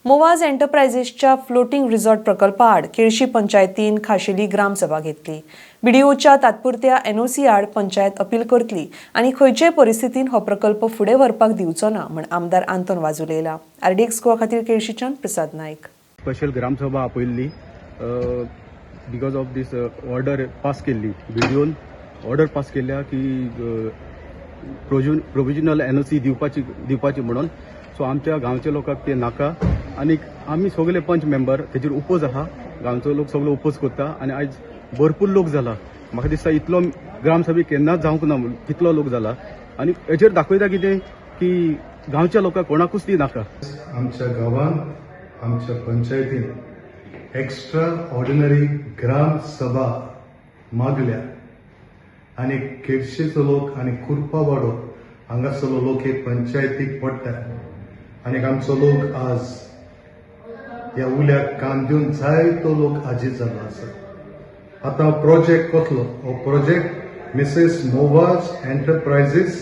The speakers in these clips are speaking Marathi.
मोवाज एंटरप्राइजेसच्या फ्लोटिंग रिसॉर्ट प्रकल्पा आड केळशी पंचायतीन खाशेली ग्रामसभा घेतली। बीडीओच्या तात्पुरत्या एनओसी आड पंचायत अपील करतली आणि खंयचे परिस्थितीन हो प्रकल्प फुडें व्हरपाक दिवचो ना म्हण आमदार आंतोन वाजुलेला। आरडीएक्स गोवा खातीर केळशीच्यान प्रसाद नायक। स्पेशल ग्रामसभा आपयल्ली because of this order pass केल्ली बीडीओन ऑर्डर पास केल्या की प्रोविजनल एनओसी दिवपाची म्हणून। सो आमच्या गांवच्या लोकांक ते नाका आनी आमी सगळे पंच मेंबर तेजेर उपोज आहा। गांवचो लोक सगळो उपोज करता आनी आयज भरपूर लोक जाला। म्हाका दिसता इतलो ग्रामसभेक केन्नाच जावंक ना कितलो लोक जाला आनी हेजेर दाखयता कितें की गांवच्या लोकांक कोणाकूच ती नाका। आमच्या गांवांत आमच्या पंचायतीन एक्स्ट्रा ऑर्डिनरी ग्राम सभा मागल्या आनी केळशेचो लोक आनी कुर्पावाडो हांगासरलो लोक हे पंचायतीक पडटा आनी आमचो लोक आज ह्या उल्याक काम दिवन जायतो लोक आजीत जाल्लो आसा। आतां प्रोजेक्ट कसलो? हो प्रोजेक्ट मिसेस मोवाज एंटरप्राइजेस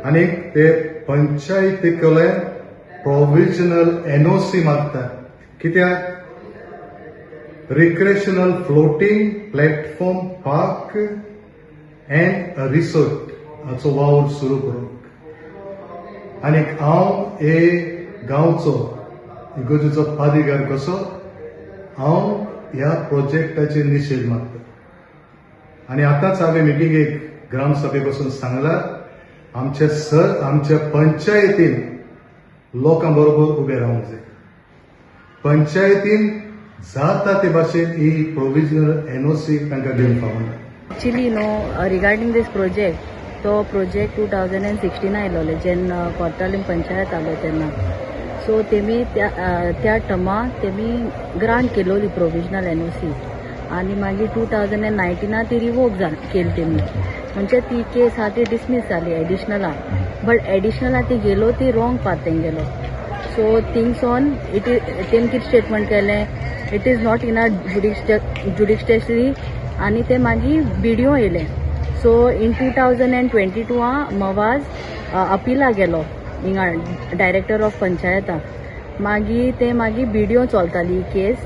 आनी ते पंचायतीकले प्रोविजनल एनओसी मागता। कित्याक? Recreational floating platform park end resort हाचो वावर सुरू करूंक। आनी हांव हे गांवचो इगोजेचो पादिगार कसो हांव ह्या प्रोजेक्टाचेर निशेध मागता। आनी आतांच हांवें मिटिंगेक ग्रामसभेक वचून सांगला आमच्या पंचायतीन लोकां बरोबर उबे रावंक जाय। पंचायतीन जाता ते भाशेन ही प्रोविजनल एनओसी तांकां दिवंक फावना। Actually, regarding this project, तो प्रोजेक्ट 2016 आयलोले जेन्ना कोर्टालीम पंचायत आलो तेन्ना। सो तेमी त्या टर्मा तेमी ग्रांट केलोली प्रोविजनल एनओसी आनी मागीर 2019 ती रिवोक केली तेमी। म्हणजे ती केस आहा ती डिसमीस जाली एडिशनला, बट एडिशनला ती गेलो ती रॉंग पाथेन गेलो। सो थिंग्स ऑन तेम कितें स्टेटमेंट केलें, it is not in R judiciary आनी ते मागीर बीडीओ येयले। सो इन 2022 मोवाज अपीला गेलो हिंगा डायरेक्टर ऑफ पंचायता। मागीर बीडीओ चलताली केस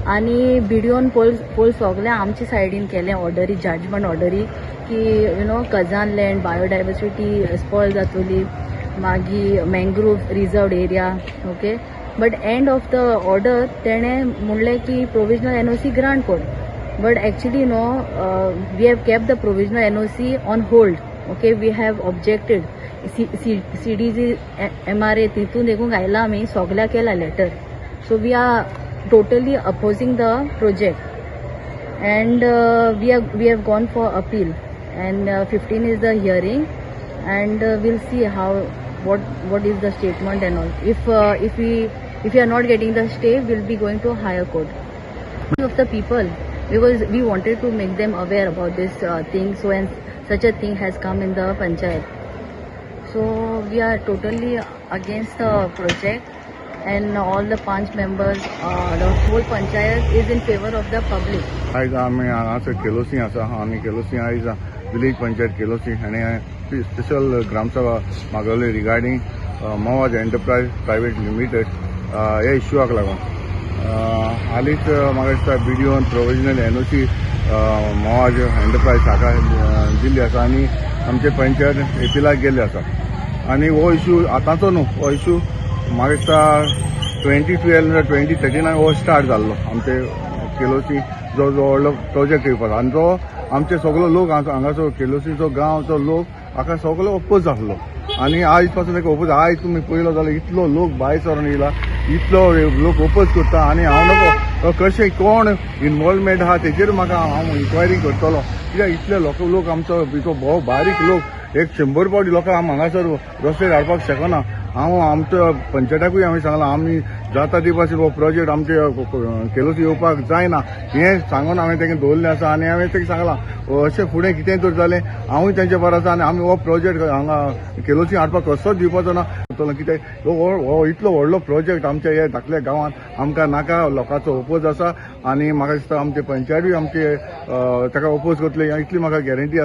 आनी बीडीओन पोल सगळें आमचे सायडीन केलें ऑर्डरी, जजमेंट ऑर्डरी की कजान लँड बायोडायवर्सिटी स्पॉयल जातली, मागीर mangrove reserved area. Okay, but end of the order तेणें म्हणलें की प्रोविजनल एनओसी ग्रांट कोर, but actually we have kept the provisional NOC on hold. Okay, we have objected. CDG MRA तितून देखून आयला आमी सगळ्या केला letter. So we are totally opposing the project and we have gone for appeal and 15 is the hearing and we'll see what is the statement and all. If we are not getting the stay, we'll be going to higher court. Of the people, because we wanted to make them aware about this thing, so and such a thing has come in the panchayat. So we are totally against the project and all the panch members, the whole panchayat is in favor of the public. आयज आमी हांगासर केलोसी आसा आनी केलोसी आयज विलेज पंचायत केलोसी आनी स्पेशल ग्रामसभा मागवली रिगार्डिंग मोवाज एंटरप्राइज प्रायवेट लिमिटेड ह्या इश्यूआक लागून। हालींच म्हाका दिसता बीडीओन प्रोविजनल एनओसी मोवाज एंटरप्राइज हाका दिल्ली आसा आनी आमचे पंचायत एपिलाक गेल्ले आसा आनी हो इश्यू आतांचो न्हू, हो इश्यू म्हाका दिसता 2013 हो स्टार्ट जाल्लो आमचे केलोसी जो व्हडलो प्रोजेक्ट येवपाचो आनी जो आमचे सगळो लोक हांगासर केलोसीचो गांवचो लोक हाका सगळो ओपोज आसलो आनी आयज पासून ताका ओपोज। आयज तुमी पळयलो जाल्यार इतलो लोक भायर सरून येयला, इतलो लोक ओपोज करता आनी हांव नको कशें कोण इनवॉल्वमेंट आहा तेजेर म्हाका हांव इन्क्वायरी करतलो। कित्याक इतले लोक आमचो भितर भोव बारीक लोक 100 पावटी लोकांक हांगासर रस्ते धाडपाक शकना। हांव आमच्या पंचायताकूय हांवें सांगलां आमी जाता ती भाशेन हो प्रोजेक्ट आमचे केलोसी येवपाक जायना हें सांगून हांवें तांकां दवरलें आसा आनी हांवें तांकां सांगलां अशें फुडें कितेंय तर जालें हांवूय तांचे बरो आसा आनी आमी हो प्रोजेक्ट हांगा केलोसी हाडपाक कसोच दिवपाचो ना। कित्याक हो इतलो व्हडलो प्रोजेक्ट आमच्या ह्या धाकल्या गांवांत आमकां नाका, लोकांचो ओपोज आसा आनी म्हाका दिसता आमचे पंचायतूय आमचे ताका ओपोज करतले इतली म्हाका गॅरंटी आसा।